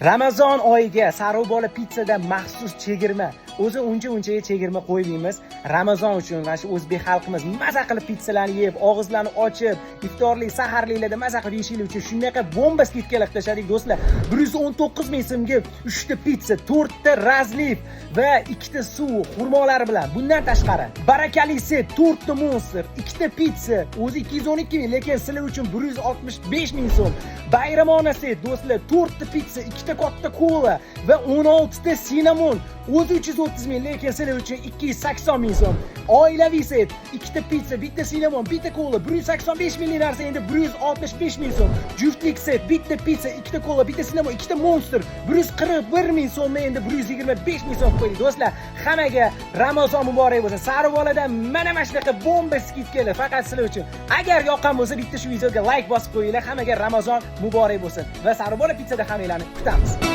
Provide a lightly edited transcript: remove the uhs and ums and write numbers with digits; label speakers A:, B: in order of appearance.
A: Ramazon oyiga Sarıbola pizzadan maxsus chegirma. O'zi uncha chegirma qo'ymaymiz. Ramazon uchun mana shu o'zbek xalqimiz maza qilib pizzalarni yeb, og'izlarini ochib, iftorli, saharliklarda maza qilib yeyishlik uchun shunaqa bomba skidkalar tashladik do'stlar. 119 ming so'mga 3 ta pizza, 4 ta razliv va 2 ta suv xurmolar bilan. Bundan tashqari, barakali set, 4 ta monster, 2 ta pizza, o'zi 212 ming, lekin sizlar uchun 165 ming so'm. Bayramona set do'stlar, 4 ta pizza, 2 ta katta kola va 16 ta sinamon. O'zi 330 ming, lekin sizlar uchun 280 ming so'm. Oilaviy set, 2 ta pizza, 1 ta sinamon, 1 ta kola, 185 ming narsa endi 165 ming so'm. Juftlik set, 1 ta pizza, 2 ta kola, 1 ta sinamon, 2 ta monster, 141 ming so'm endi 125 ming so'm qo'ydik do'stlar. Hammaga Ramazon muborak bo'lsin. Sarıboladan mana shunaqa bomba skidkalar faqat sizlar uchun. Agar yoqqan bo'lsa, bitta shu videoga like bosib qo'yinglar. Hammaga Ramazon muborak bo'lsin va Sarıbola pizzada hammanglarni kutamiz.